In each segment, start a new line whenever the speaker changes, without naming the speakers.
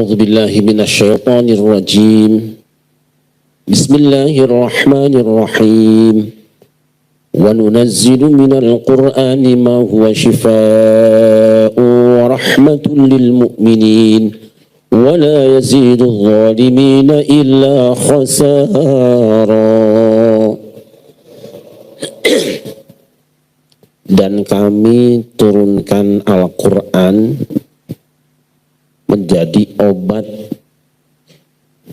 أعوذ بالله من الشيطان الرجيم بسم الله الرحمن الرحيم وننزل من القرآن ما هو شفاء ورحمة للمؤمنين ولا يزيد الظالمين إلا خسارا. Dan kami turunkan Al-Quran menjadi obat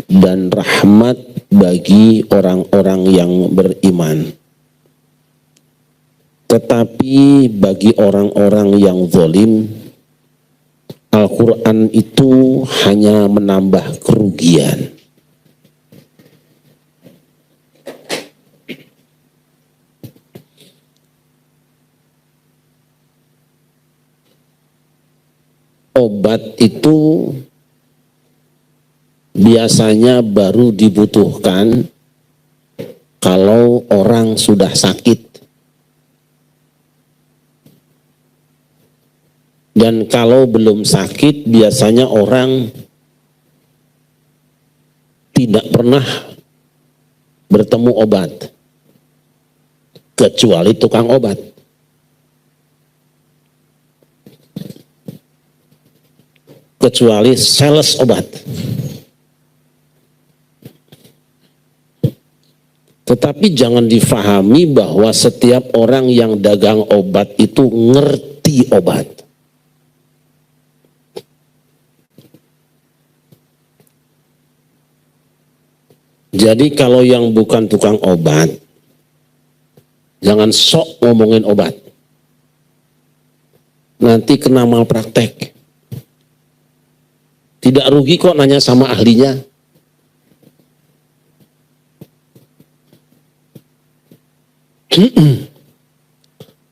dan rahmat bagi orang-orang yang beriman. Tetapi bagi orang-orang yang zalim, Al-Quran itu hanya menambah kerugian. Obat itu biasanya baru dibutuhkan kalau orang sudah sakit. Dan kalau belum sakit, biasanya orang tidak pernah bertemu obat, kecuali tukang obat. Kecuali sales obat. Tetapi jangan difahami bahwa setiap orang yang dagang obat itu ngerti obat. Jadi kalau yang bukan tukang obat, jangan sok ngomongin obat. Nanti kena malpraktek. Tidak rugi kok nanya sama ahlinya.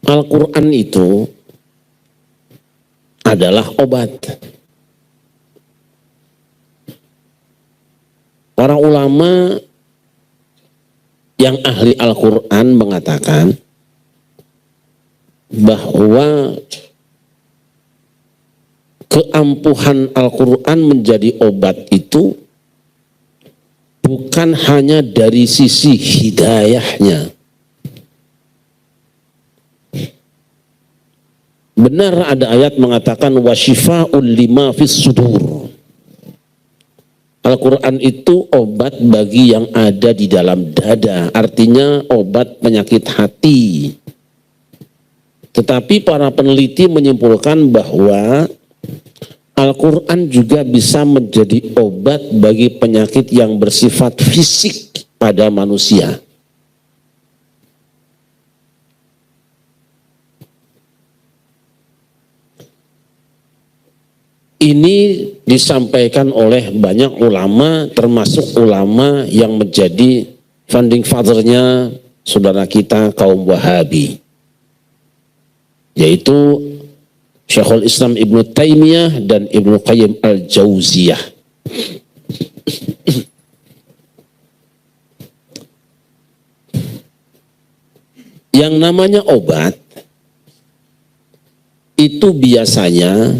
Al-Quran itu adalah obat. Para ulama yang ahli Al-Quran mengatakan bahwa keampuhan Al-Quran menjadi obat itu bukan hanya dari sisi hidayahnya. Benar ada ayat mengatakan wasyifa'ul lima fis sudur. Al-Quran itu obat bagi yang ada di dalam dada, artinya obat penyakit hati. Tetapi para peneliti menyimpulkan bahwa Al-Quran juga bisa menjadi obat bagi penyakit yang bersifat fisik pada manusia. Ini disampaikan oleh banyak ulama, termasuk ulama yang menjadi founding father-nya saudara kita kaum Wahabi, yaitu Syekhul Islam Ibnu Taimiyah dan Ibnu Qayyim Al-Jauziyah. Yang namanya obat itu biasanya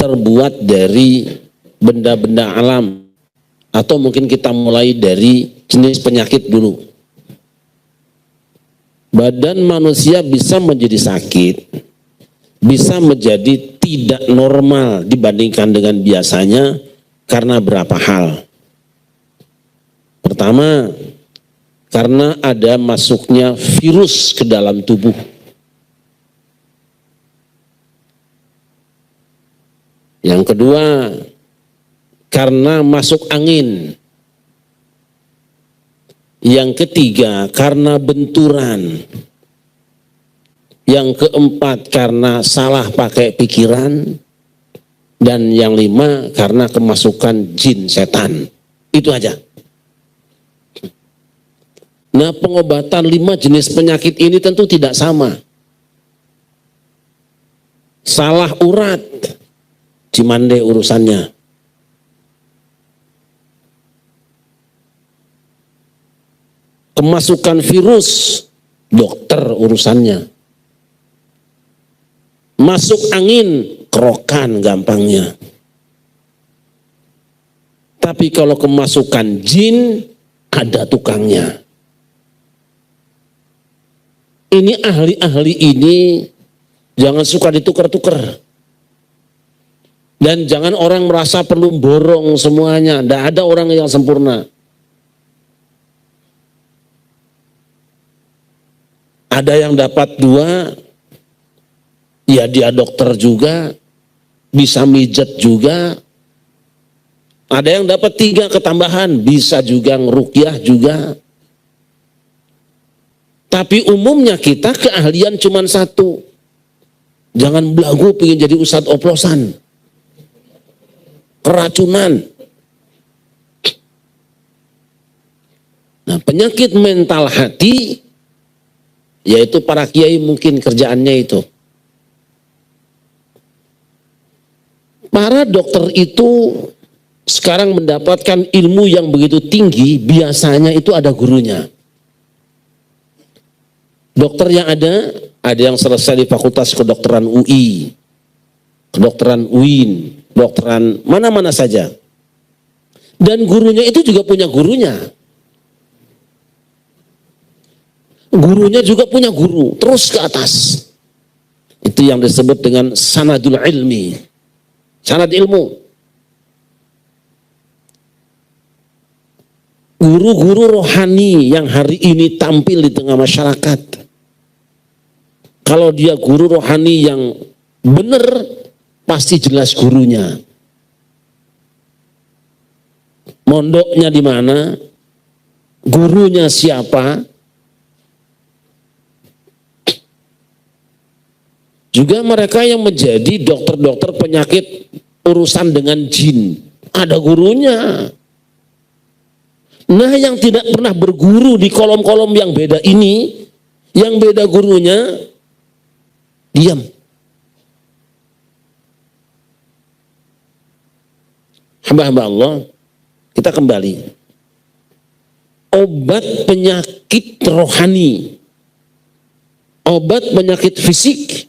terbuat dari benda-benda alam, atau mungkin kita mulai dari jenis penyakit dulu. Badan manusia bisa menjadi sakit, bisa menjadi tidak normal dibandingkan dengan biasanya karena berapa hal. Pertama, karena ada masuknya virus ke dalam tubuh. Yang kedua, karena masuk angin. Yang ketiga, karena benturan. Yang keempat, karena salah pakai pikiran. Dan yang lima, karena kemasukan jin setan. Itu aja. Nah, pengobatan 5 jenis penyakit ini tentu tidak sama. Salah urat, cimande urusannya. Kemasukan virus, dokter urusannya. Masuk angin, kerokan gampangnya. Tapi kalau kemasukan jin, ada tukangnya. Ini ahli-ahli ini jangan suka ditukar-tukar. Dan jangan orang merasa perlu borong semuanya. Tidak ada orang yang sempurna. Ada yang dapat 2, ya dia dokter juga, bisa mijet juga. Ada yang dapat 3 ketambahan, bisa juga ngeruqyah juga. Tapi umumnya kita keahlian cuma 1. Jangan belagu pengen jadi ustadz oplosan, keracunan. Nah, penyakit mental hati, yaitu para kiai mungkin kerjaannya itu. Para dokter itu sekarang mendapatkan ilmu yang begitu tinggi, biasanya itu ada gurunya. Dokter yang ada yang selesai di Fakultas Kedokteran UI, Kedokteran UIN, kedokteran mana-mana saja. Dan gurunya itu juga punya gurunya. Gurunya juga punya guru, terus ke atas. Itu yang disebut dengan sanadul ilmi, sanad ilmu. Guru-guru rohani yang hari ini tampil di tengah masyarakat, kalau dia guru rohani yang benar, pasti jelas gurunya. Mondoknya di mana, gurunya siapa. Juga mereka yang menjadi dokter-dokter penyakit urusan dengan jin, ada gurunya. Nah, yang tidak pernah berguru di kolom-kolom yang beda ini, yang beda gurunya, diam. Hamba-hamba Allah, kita kembali. Obat penyakit rohani, obat penyakit fisik,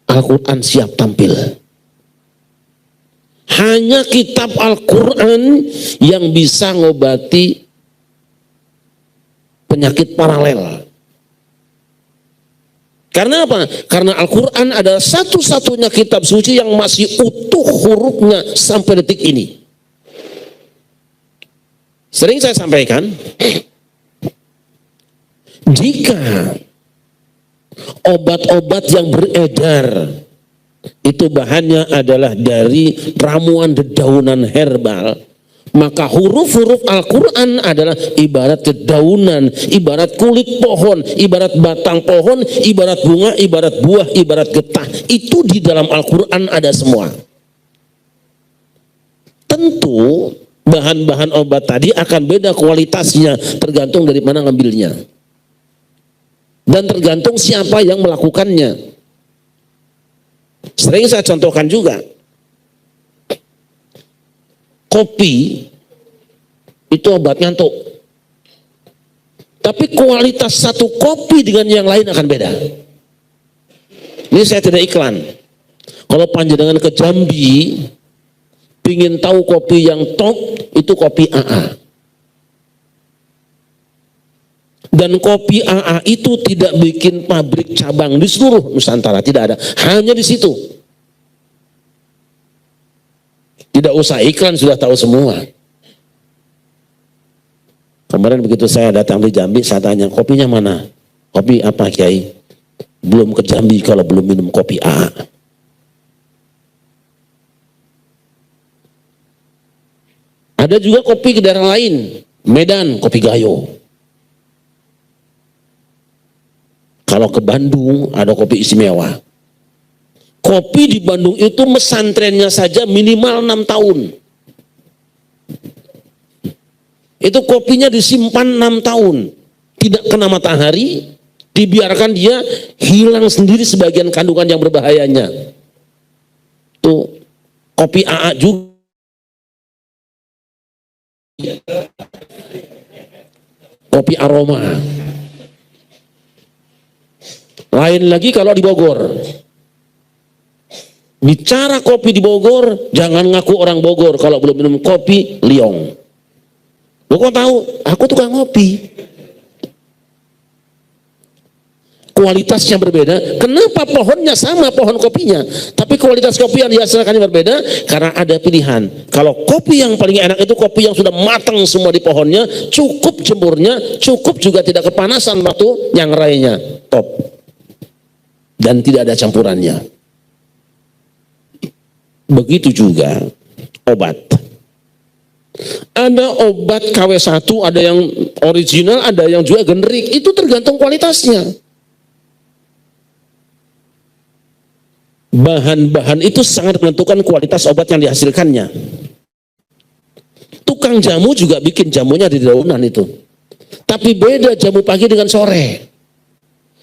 Al-Quran siap tampil. Hanya kitab Al-Quran yang bisa ngobati penyakit paralel. Karena apa? Karena Al-Quran adalah satu-satunya kitab suci yang masih utuh hurufnya sampai detik ini. Sering saya sampaikan, jika obat-obat yang beredar itu bahannya adalah dari ramuan dedaunan herbal, maka huruf-huruf Al-Quran adalah ibarat dedaunan, ibarat kulit pohon, ibarat batang pohon, ibarat bunga, ibarat buah, ibarat getah. Itu di dalam Al-Quran ada semua. Tentu bahan-bahan obat tadi akan beda kualitasnya, tergantung dari mana ngambilnya. Dan tergantung siapa yang melakukannya. Sering saya contohkan juga. Kopi itu obat ngantuk. Tapi kualitas satu kopi dengan yang lain akan beda. Ini saya tidak iklan. Kalau panjenengan ke Jambi, pingin tahu kopi yang top, itu kopi AA. Dan kopi AA itu tidak bikin pabrik cabang di seluruh Nusantara, tidak ada. Hanya di situ. Tidak usah iklan, sudah tahu semua. Kemarin begitu saya datang di Jambi, saya tanya, kopinya mana? Kopi apa, Kiai? Belum ke Jambi kalau belum minum kopi AA. Ada juga kopi ke daerah lain, Medan, kopi Gayo. Kalau ke Bandung ada kopi istimewa. Kopi di Bandung itu mesantrennya saja minimal 6 tahun. Itu kopinya disimpan 6 tahun. Tidak kena matahari, dibiarkan dia hilang sendiri sebagian kandungan yang berbahayanya. Tuh, kopi AA juga. Kopi aroma. Lain lagi kalau di Bogor. Bicara kopi di Bogor, jangan ngaku orang Bogor kalau belum minum kopi liong. Lo kok tahu? Aku tukang ngopi. Kualitasnya berbeda. Kenapa pohonnya sama, pohon kopinya, tapi kualitas kopi yang dihasilkannya berbeda? Karena ada pilihan. Kalau kopi yang paling enak itu kopi yang sudah matang semua di pohonnya, cukup jemurnya, cukup juga tidak kepanasan waktu nyangrainya, top. Dan tidak ada campurannya. Begitu juga obat. Ada obat KW1, ada yang original, ada yang juga generik. Itu tergantung kualitasnya. Bahan-bahan itu sangat menentukan kualitas obat yang dihasilkannya. Tukang jamu juga bikin jamunya di daunan itu. Tapi beda jamu pagi dengan sore.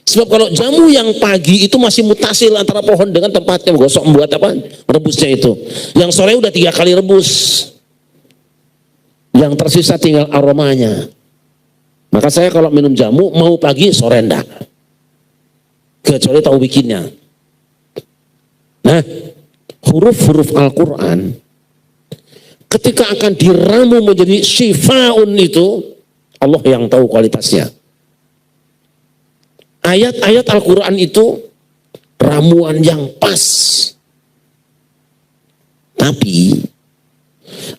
Sebab kalau jamu yang pagi itu masih mutasil antara pohon dengan tempatnya gosok membuat apa? Rebusnya itu. Yang sore udah 3 kali rebus. Yang tersisa tinggal aromanya. Maka saya kalau minum jamu mau pagi sore enggak. Kecuali tahu bikinnya. Nah, huruf-huruf Al-Quran ketika akan diramu menjadi syifaun itu, Allah yang tahu kualitasnya. Ayat-ayat Al-Quran itu ramuan yang pas, tapi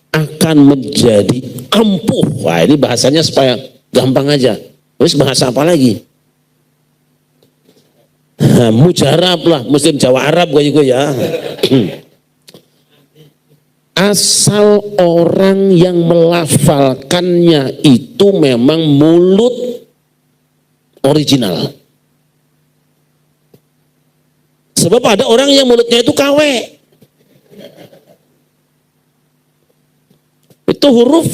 akan menjadi ampuh. Wah, ini bahasanya supaya gampang aja. Terus bahasa apa lagi? Mujarab lah, Muslim Jawa Arab gue ya. Asal orang yang melafalkannya itu memang mulut original. Sebab ada orang yang mulutnya itu KW. Itu huruf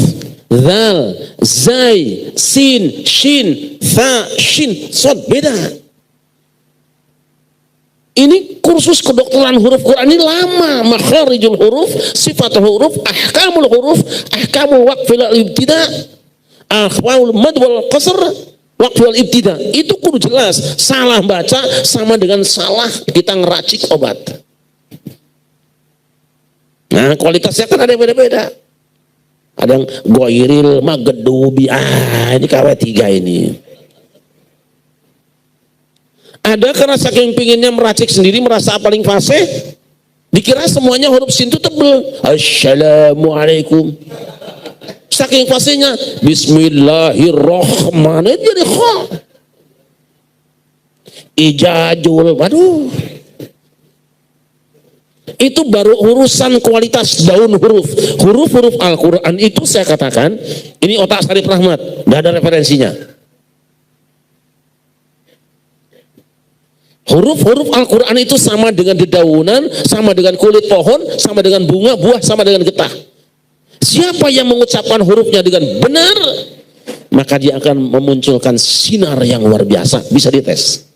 zal, zai, sin, shin, tha, shin, sod, beda. Ini kursus kedokteran huruf Quran ini lama. Makharijul huruf, sifatul huruf, ahkamul huruf, ahkamul waqfil ibtida, ahkamul mad wal qasr, waqfil ibtida. Itu kudu jelas. Salah baca sama dengan salah kita ngeracik obat. Nah, kualitasnya kan ada yang beda-beda. Ada yang goiril magedubi. Ini KW3 ini. Ada karena saking pinginnya meracik sendiri, merasa paling fasih, dikira semuanya huruf sin itu tebel. Assalamualaikum. Saking fasihnya, Bismillahirrahmanirrahim, jadi kha. Ijajul, waduh. Itu baru urusan kualitas daun huruf. Huruf-huruf Al-Quran itu saya katakan, ini otak Sarif Rahmat, gak ada referensinya. Huruf-huruf Al-Quran itu sama dengan dedaunan, sama dengan kulit pohon, sama dengan bunga, buah, sama dengan getah. Siapa yang mengucapkan hurufnya dengan benar, maka dia akan memunculkan sinar yang luar biasa. Bisa dites.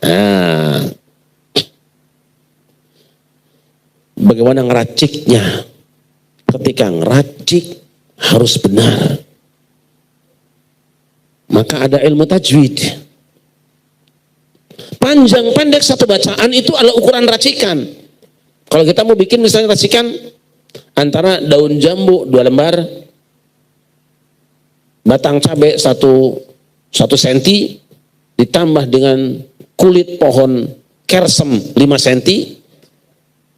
Nah, bagaimana ngeraciknya? Ketika ngeracik harus benar. Maka ada ilmu tajwid. Panjang pendek satu bacaan itu adalah ukuran racikan. Kalau kita mau bikin misalnya racikan antara daun jambu 2 lembar, batang cabai 1 senti, ditambah dengan kulit pohon kersem 5 senti,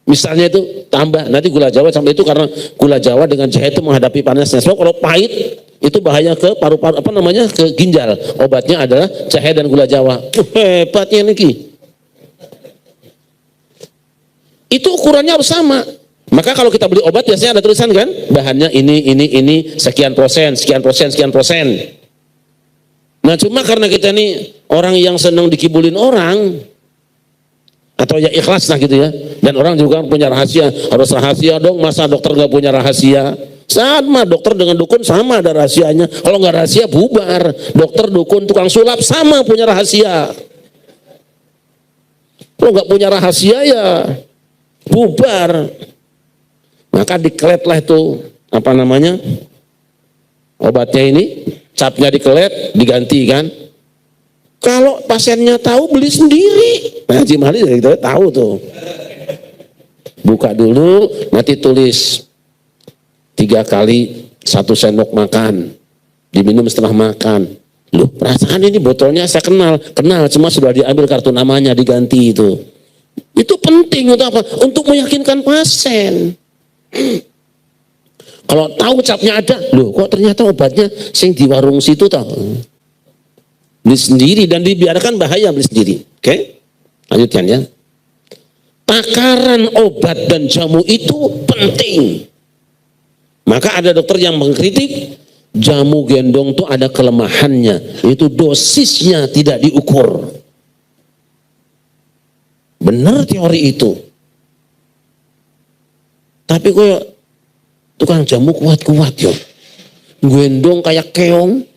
misalnya itu tambah, nanti gula Jawa sampai itu karena gula Jawa dengan jahe itu menghadapi panasnya. Sebab kalau pahit itu bahaya ke paru-paru, ke ginjal. Obatnya adalah jahe dan gula Jawa. Hebatnya niki. Itu ukurannya harus sama. Maka kalau kita beli obat biasanya ada tulisan kan, bahannya ini sekian persen. Nah cuma karena kita ini orang yang senang dikibulin orang, atau ya ikhlas lah gitu ya, dan orang juga punya rahasia, harus rahasia dong, masa dokter nggak punya rahasia? Sama, dokter dengan dukun sama ada rahasianya. Kalau nggak rahasia bubar. Dokter, dukun, tukang sulap sama punya rahasia. Kalau nggak punya rahasia ya bubar. Maka dikeletlah itu apa namanya obatnya ini, capnya dikelet, diganti kan. Kalau pasiennya tahu, beli sendiri. Nah, Haji Mali kita tahu tuh. Buka dulu, nanti tulis 3 kali 1 sendok makan, diminum setelah makan. Loh, perasaan ini botolnya saya kenal, cuma sudah diambil kartu namanya, diganti itu. Itu penting untuk apa? Untuk meyakinkan pasien. Kalau tahu capnya ada, loh kok ternyata obatnya sing di warung situ tahu. Beli sendiri dan dibiarkan bahaya beli sendiri. Oke? Lanjutkan ya. Takaran obat dan jamu itu penting. Maka ada dokter yang mengkritik jamu gendong itu ada kelemahannya, itu dosisnya tidak diukur. Benar teori itu. Tapi kok tukang jamu kuat-kuat ya. Gendong kayak keong.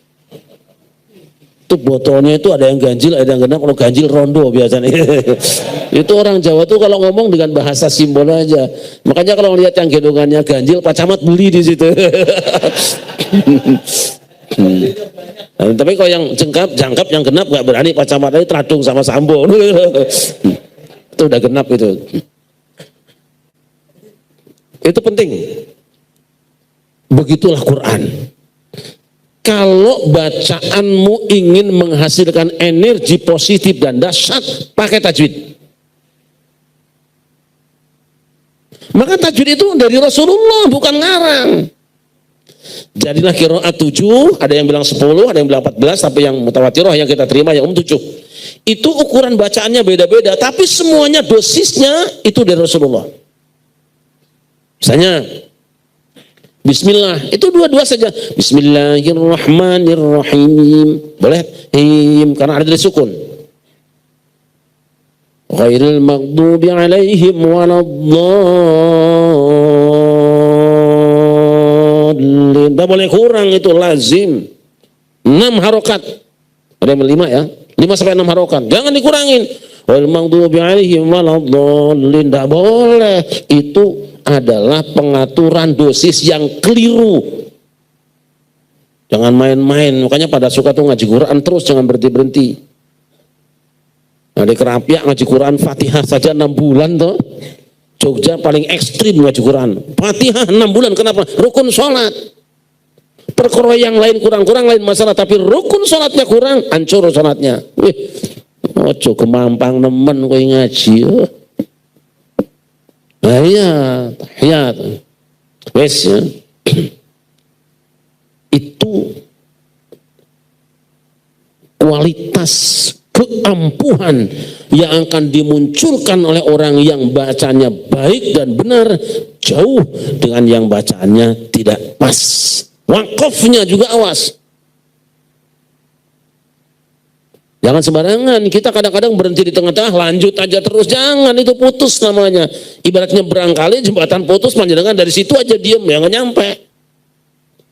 Itu botolnya itu ada yang ganjil, ada yang genap. Kalau ganjil rondo biasanya. Itu orang Jawa tuh kalau ngomong dengan bahasa simbol aja. Makanya kalau lihat yang gendongannya ganjil, Pak Camat beli di situ. Nah, tapi kalau yang jangkap yang genap nggak berani, Pak Camat ini teradung sama Sambo. Itu udah genap itu. Itu penting. Begitulah Quran. Kalau bacaanmu ingin menghasilkan energi positif dan dahsyat, pakai tajwid. Maka tajwid itu dari Rasulullah, bukan ngarang. Jadilah qiraat 7, ada yang bilang 10, ada yang bilang 14, tapi yang mutawatirah yang kita terima yang 7. Itu ukuran bacaannya beda-beda, tapi semuanya dosisnya itu dari Rasulullah. Misalnya Bismillah, itu dua-dua saja. Bismillahirrahmanirrahim. Boleh? Him, karena ada dari sukun. Ghairil maghdubi alaihim waladdallin. Tidak boleh kurang, itu lazim. 6 harokat. Ada yang 5 ya? 5 sampai 6 harokat. Jangan dikurangin. Ghairil maghdubi alaihim waladdallin. Tidak boleh. Itu adalah pengaturan dosis yang keliru. Jangan main-main. Makanya pada suka tuh ngaji Quran terus, jangan berhenti-berhenti. Nah, di Kerapiak ngaji Quran Fatihah saja 6 bulan tuh. Jogja paling ekstrim ngaji Quran. Fatihah 6 bulan. Kenapa? Rukun sholat. Perkara yang lain kurang-kurang lain masalah, tapi rukun sholatnya kurang, hancur sholatnya. Wih, ojo kemampang nemen kowe ngaji. Nah iya, tahiyat. Wes ya. Itu kualitas keampuhan yang akan dimunculkan oleh orang yang bacanya baik dan benar, jauh dengan yang bacaannya tidak pas. Wakafnya juga awas. Jangan sembarangan, kita kadang-kadang berhenti di tengah-tengah, lanjut aja terus, jangan, itu putus namanya. Ibaratnya berangkali jembatan putus, panjenengan dari situ aja diem, ya nggak nyampe.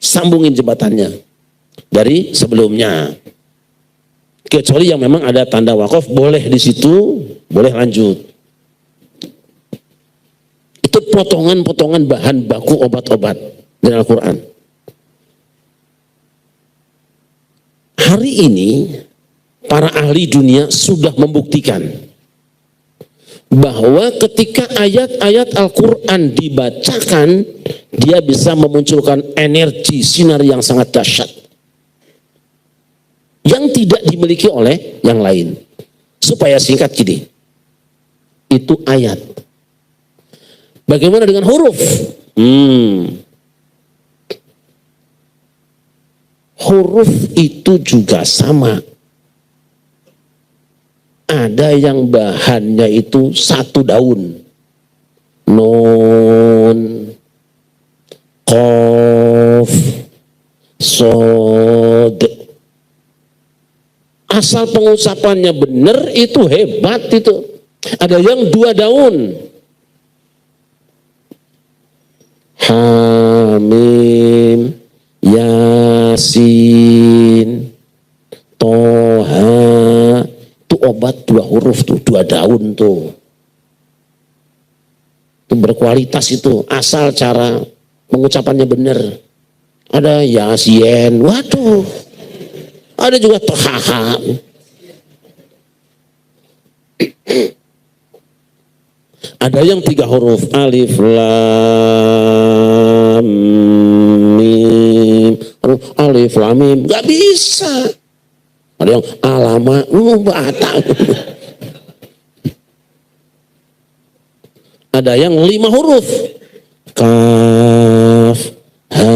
Sambungin jembatannya dari sebelumnya. Kecuali yang memang ada tanda wakaf, boleh di situ, boleh lanjut. Itu potongan-potongan bahan baku obat-obat dari Al-Quran. Hari ini para ahli dunia sudah membuktikan bahwa ketika ayat-ayat Al-Quran dibacakan, dia bisa memunculkan energi sinar yang sangat dahsyat yang tidak dimiliki oleh yang lain. Supaya singkat gini, itu ayat. Bagaimana dengan huruf? Huruf itu juga sama. Ada yang bahannya itu 1 daun. Nun, Qaf, Shad. Asal pengucapannya benar itu hebat itu. Ada yang 2 daun. Hamim, Yasin, Toha. Itu obat 2 huruf tuh, 2 daun tuh. Itu berkualitas itu, asal cara pengucapannya benar. Ada Yasin, waduh. Ada juga Toha. Ada yang 3 huruf, alif, lam, mim. Alif, lam, mim, gak bisa. Ada yang alama, batang. Ada yang 5 huruf, kaf, ha,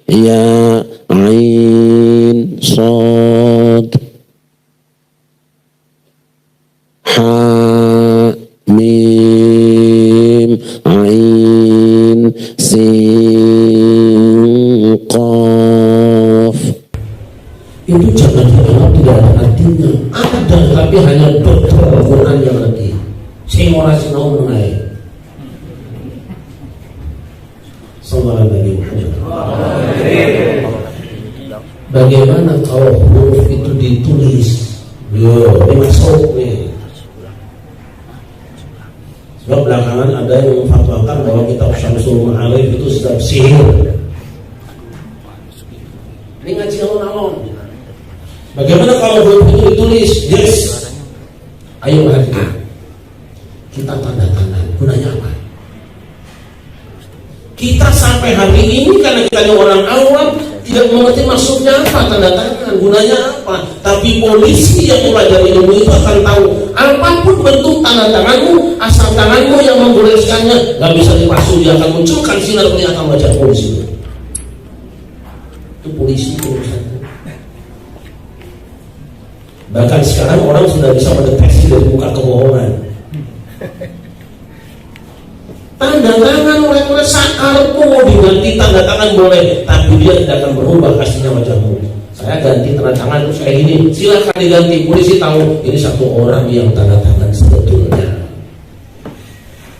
ya, ain, sod, ha, mim, ain, sin, qaf. Itu jangan dianggap tidak ada artinya. Ada, tapi hanya dokter Al-Quran yang ngerti. Sing ora sinau mengenai. Sallallahu alaihi wasallam. Bagaimana kalau huruf itu ditulis? Yo, ini masuk nih. Sebab belakangan ada yang memfatwakan bahwa kitab Syamsul Ma'arif itu sedang sihir. Ini ngaji alon-alon. Bagaimana kalau huruf itu ditulis? Yes. Ayo perhatikan. Kita tanda tangan. Gunanya apa? Kita sampai hari ini karena kita orang awam tidak mengerti maksudnya apa tanda tangan, gunanya apa. Tapi polisi yang mempelajari ilmu itu akan tahu apapun bentuk tanda tanganmu, asal tanganmu yang menggoreskannya nggak bisa dipasung, dia akan munculkan sinar kelihatan wajah polisi. Itu polisi urusannya. Bahkan sekarang orang sudah bisa mendeteksi dari muka kebohongan. Tanda tangan oleh sakarmu mau diganti tanda tangan boleh, tapi dia tidak akan berubah aslinya wajahmu. Saya ganti tanda tangan itu kayak gini, silakan diganti. Polisi tahu ini satu orang yang tanda tangan sebetulnya.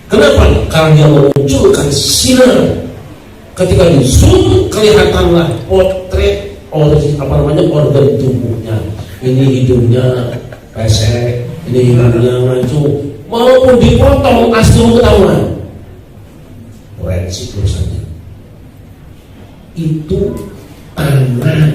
Kenapa? Karena dia memunculkan sinar. Ketika di zoom kelihatanlah potret organ tubuhnya. Ini hidungnya pesek, ini hidungnya maju, maupun dipotong asli ketahuan. Forensik urusannya. Itu tangan,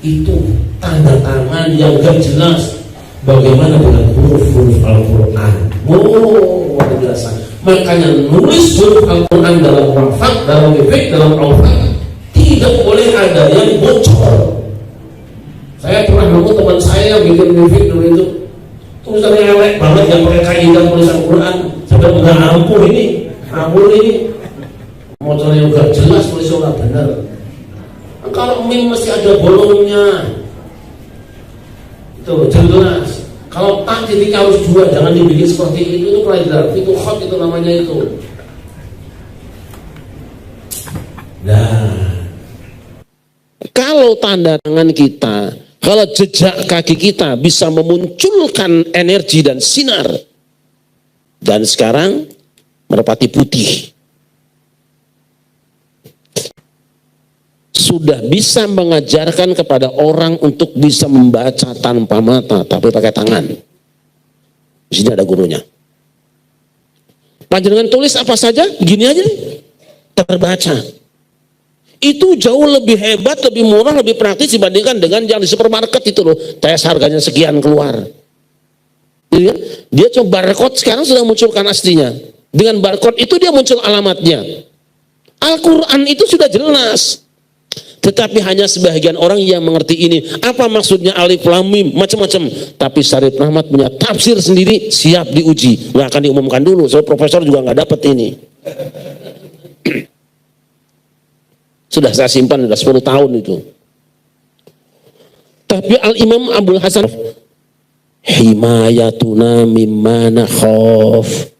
itu tanda tangan yang gak jelas. Bagaimana dengan huruf-huruf Al-Quran? Luar biasa. Makanya nulis huruf Al-Quran dalam wafat, dalam efek, dalam wafat tidak boleh ada yang bocor. Saya pernah nemu teman saya yang bikin efek dulu itu tulisannya elek banget, yang pakai kaidah tulisan Quran. Sampai nggak ampuh ini. Motornya juga jelas, tulisnya nggak benar. Kalau mim masih ada bolongnya, itu jelas. Kalau tak titiknya harus 2, jangan dibikin seperti itu pelajar. Itu hot itu namanya itu. Nah, kalau tanda tangan kita, kalau jejak kaki kita bisa memunculkan energi dan sinar, dan sekarang merpati putih sudah bisa mengajarkan kepada orang untuk bisa membaca tanpa mata tapi pakai tangan. Di sini ada gurunya. Panjenengan tulis apa saja, gini aja terbaca. Itu jauh lebih hebat, lebih murah, lebih praktis dibandingkan dengan yang di supermarket itu loh. Tes harganya sekian keluar. Dia coba barcode sekarang sudah munculkan aslinya. Dengan barcode itu dia muncul alamatnya. Al-Quran itu sudah jelas. Tetapi hanya sebagian orang yang mengerti ini. Apa maksudnya alif lam mim, macam-macam. Tapi Syarif Rahmat punya tafsir sendiri, siap diuji. Nggak akan diumumkan dulu, soal profesor juga nggak dapat ini. Sudah saya simpan, sudah 10 tahun itu. Tapi Al-Imam Abdul Hasan, himayatuna mimma nakhaf.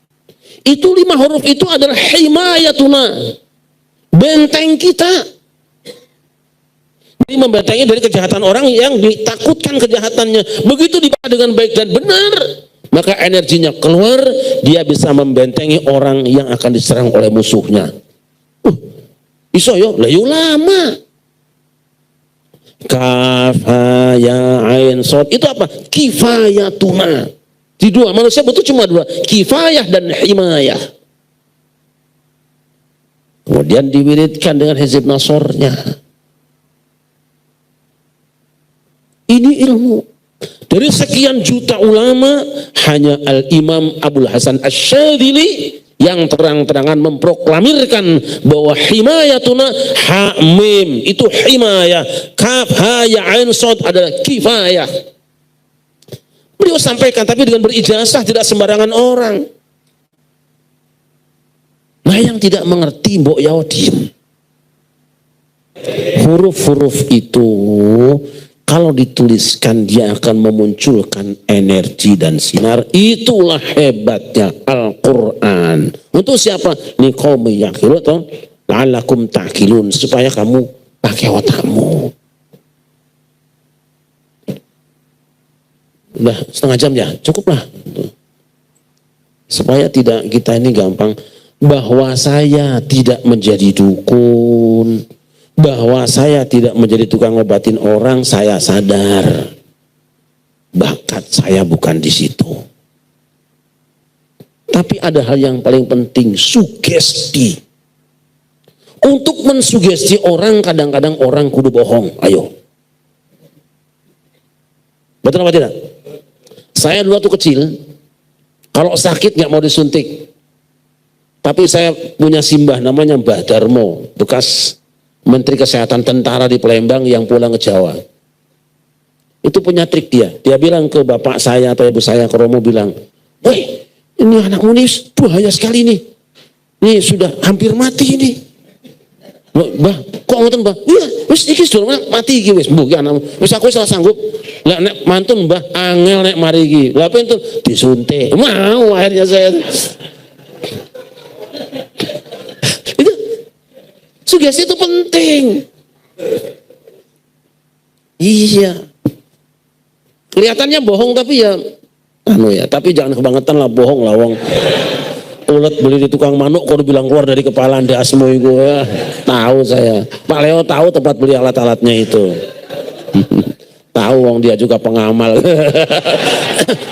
Itu 5 huruf itu adalah himayatuna, benteng kita. Jadi membentengi dari kejahatan orang yang ditakutkan kejahatannya. Begitu dibaca dengan baik dan benar, maka energinya keluar, dia bisa membentengi orang yang akan diserang oleh musuhnya. Iso yo, lah yo lama. Kaf, ha, ya, ain, sod. Itu apa? Kifayatuna. Di 2, manusia butuh cuma 2. Kifayah dan himayah. Kemudian diwiridkan dengan hizib nasornya. Ini ilmu. Dari sekian juta ulama, hanya Al-Imam Abul Hasan Asy-Syadzili yang terang-terangan memproklamirkan bahwa himayatuna hamim itu himayah, kaf ha ya ain shad adalah kifayah. Beliau sampaikan tapi dengan berijazah, tidak sembarangan orang. Nah, yang tidak mengerti mbok ya diem. Huruf-huruf itu kalau dituliskan dia akan memunculkan energi dan sinar. Itulah hebatnya Al-Quran. Untuk siapa? Liqaumi yaqilun atau la'allakum ta'qilun, supaya kamu pakai otakmu. Udah setengah jam ya, cukup lah. Supaya tidak kita ini gampang. Bahwa saya tidak menjadi dukun, bahwa saya tidak menjadi tukang ngobatin orang, saya sadar bakat saya bukan di situ. Tapi ada hal yang paling penting, sugesti. Untuk mensugesti orang, kadang-kadang orang kudu bohong. Ayo, betul apa tidak? Saya dulu waktu kecil, kalau sakit nggak mau disuntik. Tapi saya punya simbah namanya Mbah Darmo, bekas Menteri Kesehatan tentara di Palembang yang pulang ke Jawa. Itu punya trik dia. Dia bilang ke bapak saya atau ibu saya ke Romo, bilang, "Woi, ini anakmu nih bahaya sekali nih. Ini sudah hampir mati ini." Loh, Mbah, kok ngoten, Mbah? Iya, wis iki sudah mati iki wis, mbuh ki anakmu. Wis aku wis sanggup. Lah nek mantun Mbah, angel nek mari iki. Lah pinten disuntik. Mau akhirnya saya. Itu sugesti itu penting. Iya. Kelihatannya bohong tapi ya tapi jangan kebangetan lah, bohong lah wong. Ulet beli di tukang manuk kok bilang keluar dari kepala ndasmu iku. Tahu saya. Pak Leo tahu tempat beli alat-alatnya itu. Tahu wong dia juga pengamal.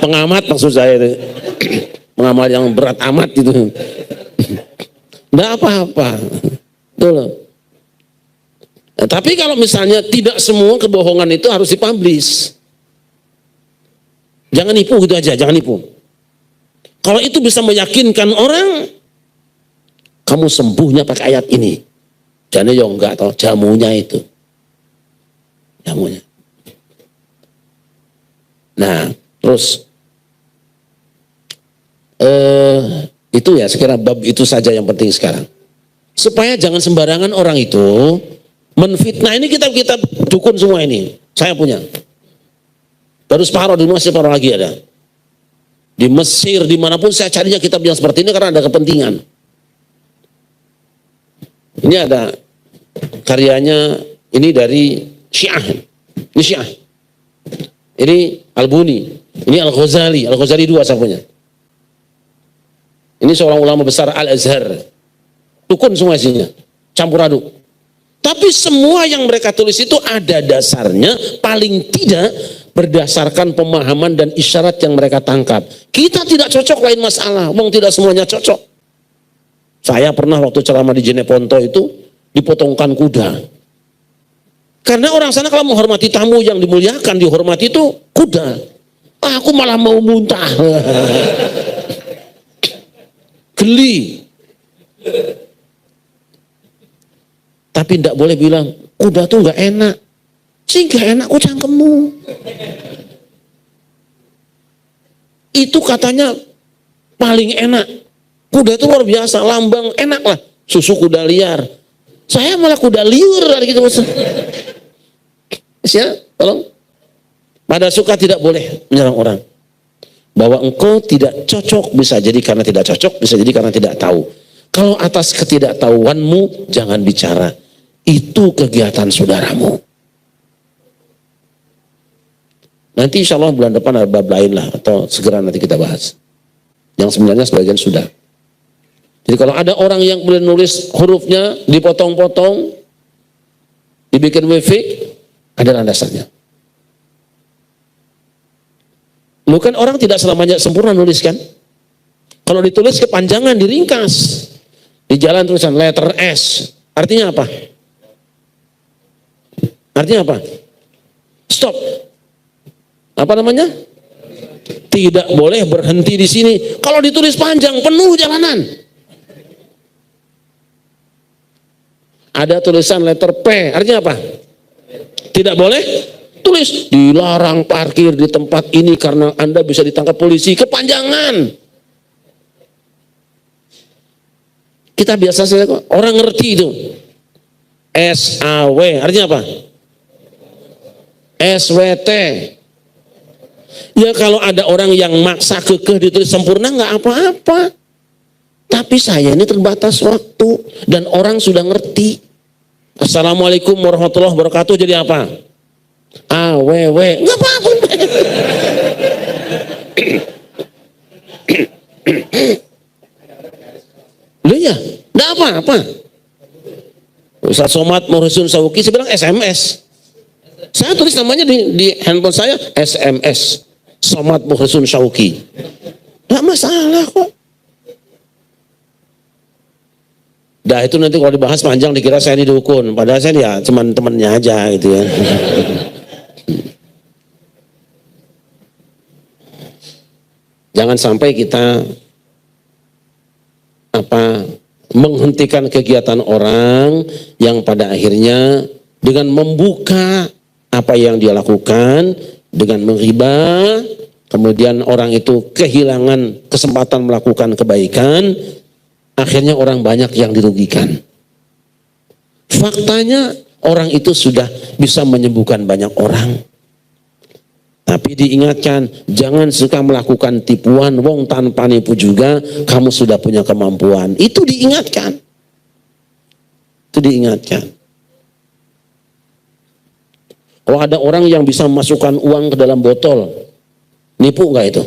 Pengamat maksud saya itu. Pengamal yang berat amat itu. Nggak apa-apa. Betul loh. Nah, tapi kalau misalnya tidak semua kebohongan itu harus dipublish. Jangan nipu gitu aja, jangan nipu. Kalau itu bisa meyakinkan orang, kamu sembuhnya pakai ayat ini. Jangan ya enggak toh, jamunya itu. Jamunya. Nah, terus itu ya sekira bab itu saja yang penting sekarang. Supaya jangan sembarangan orang itu menfitnah. Ini kita dukun semua ini. Saya punya. Baru separuh, di masih separuh lagi ada. Di Mesir, dimanapun saya carinya kitab yang seperti ini karena ada kepentingan. Ini ada karyanya, ini dari Syiah. Ini Syiah. Ini Al-Buni. Ini Al-Ghazali. Al-Ghazali 2 saya punya. Ini seorang ulama besar Al-Azhar. Dukun semua isinya. Campur aduk. Tapi semua yang mereka tulis itu ada dasarnya, paling tidak berdasarkan pemahaman dan isyarat yang mereka tangkap. Kita tidak cocok lain masalah, wong tidak semuanya cocok. Saya pernah waktu ceramah di Jeneponto itu dipotongkan kuda. Karena orang sana kalau menghormati tamu yang dimuliakan, dihormati itu kuda. Aku malah mau muntah. Geli. Tapi tidak boleh bilang kuda tuh nggak enak. Sih nggak enak kok cangkemmu. Itu katanya paling enak. Kuda itu luar biasa, lambang enak lah. Susu kuda liar. Saya malah kuda liur gitu maksud. Ya, tolong. Pada suka tidak boleh menyerang orang. Bahwa engkau tidak cocok bisa jadi karena tidak cocok, bisa jadi karena tidak tahu. Kalau atas ketidaktahuanmu jangan bicara. Itu kegiatan saudaramu. Nanti insya Allah bulan depan ada bab lain lah, atau segera nanti kita bahas. Yang sebenarnya sebagian sudah. Jadi kalau ada orang yang kemudian nulis hurufnya dipotong-potong, dibikin wifi, ada landasannya. Lu kan orang tidak selamanya sempurna nulis kan? Kalau ditulis kepanjangan, diringkas. Di jalan tulisan letter S. Artinya apa? Artinya apa? Stop. Apa namanya? Tidak boleh berhenti di sini. Kalau ditulis panjang, penuh jalanan. Ada tulisan letter P, artinya apa? Tidak boleh tulis dilarang parkir di tempat ini karena Anda bisa ditangkap polisi. Kepanjangan. Kita biasa saja kok, orang ngerti itu. SAW, artinya apa? SWT. Ya kalau ada orang yang maksa kekeh ditulis sempurna nggak apa-apa. Tapi saya ini terbatas waktu dan orang sudah ngerti. Assalamualaikum warahmatullahi wabarakatuh jadi apa? AWW, nggak apa-apa. Loh ya, nggak apa-apa. Ustaz Somad Muhsin Syauqi saya bilang SMS. Saya tulis namanya di handphone saya SMS. Somad Muhsin Syauqi. Nggak masalah kok. Dah itu nanti kalau dibahas panjang dikira saya ini dukun. Padahal saya ya cuman temennya aja gitu ya. Jangan sampai kita menghentikan kegiatan orang yang pada akhirnya dengan membuka apa yang dia lakukan dengan menghibah, kemudian orang itu kehilangan kesempatan melakukan kebaikan, akhirnya orang banyak yang dirugikan. Faktanya orang itu sudah bisa menyembuhkan banyak orang. Tapi diingatkan, jangan suka melakukan tipuan, wong tanpa nipu juga, kamu sudah punya kemampuan. Itu diingatkan. Itu diingatkan. Kalau ada orang yang bisa memasukkan uang ke dalam botol, nipu enggak itu?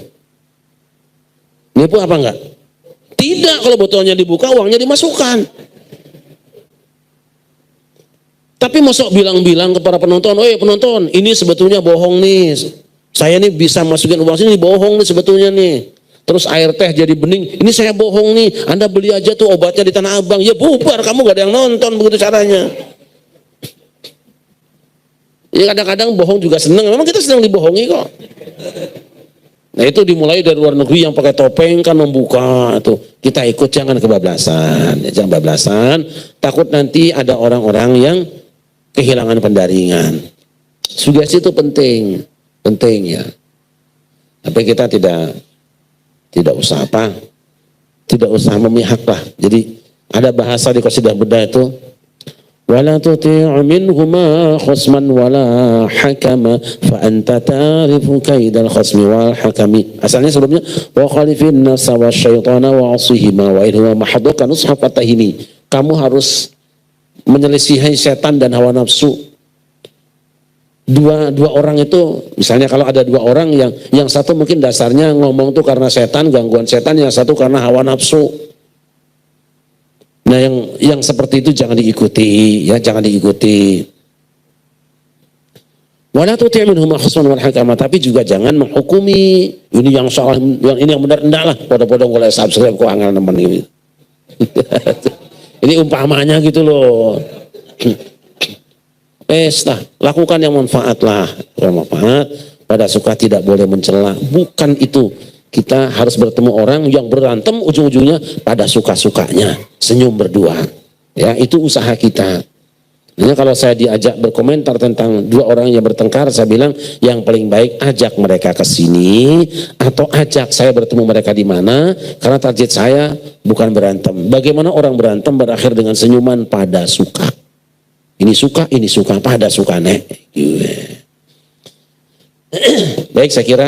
Nipu apa enggak? Tidak, kalau botolnya dibuka, uangnya dimasukkan. Tapi masuk bilang-bilang kepada penonton, oh penonton, ini sebetulnya bohong nih. Saya nih bisa masukin uang sini, bohong nih sebetulnya nih. Terus air teh jadi bening, ini saya bohong nih. Anda beli aja tuh obatnya di Tanah Abang. Ya bubar, kamu gak ada yang nonton, begitu caranya. Ya kadang-kadang bohong juga seneng, memang kita senang dibohongi kok. Nah itu dimulai dari luar negeri yang pakai topeng kan membuka tuh. Kita ikut, jangan kebablasan, jangan bablasan. Takut nanti ada orang-orang yang kehilangan pendaringan. Sugesti itu penting ya. Tapi kita tidak usah tidak usah memihak lah. Jadi ada bahasa di Qasidah Bedah itu, wala tuti' minhuma khusman wala hakama fa anta ta'rifu kaidal khasmi wal hakami. Asalnya sebelumnya wa khalifin nafsa wasyaitana wa 'asihima wa inna mahduka nusha fatahini. Kamu harus menyelisihi setan dan hawa nafsu. Dua orang itu, misalnya kalau ada dua orang yang satu mungkin dasarnya ngomong tuh karena setan, gangguan setan, yang satu karena hawa nafsu. Nah yang seperti itu jangan diikuti, ya jangan diikuti. Wala tuti' minhum khusman wal hakama, tapi juga jangan menghukumi ini yang salah, yang ini yang benar, enggak lah. Podo-podo boleh subscribe kok angel nemen ini. Ini umpamanya gitu loh. Lakukan yang manfaat lah. Yang manfaat, pada suka tidak boleh mencela. Bukan itu. Kita harus bertemu orang yang berantem, ujung-ujungnya pada suka-sukanya. Senyum berdua. Ya, itu usaha kita. Jadi kalau saya diajak berkomentar tentang dua orang yang bertengkar, saya bilang yang paling baik ajak mereka ke sini atau ajak saya bertemu mereka di mana, karena target saya bukan berantem. Bagaimana orang berantem berakhir dengan senyuman pada suka. Ini suka pada suka nek. Baik, saya kira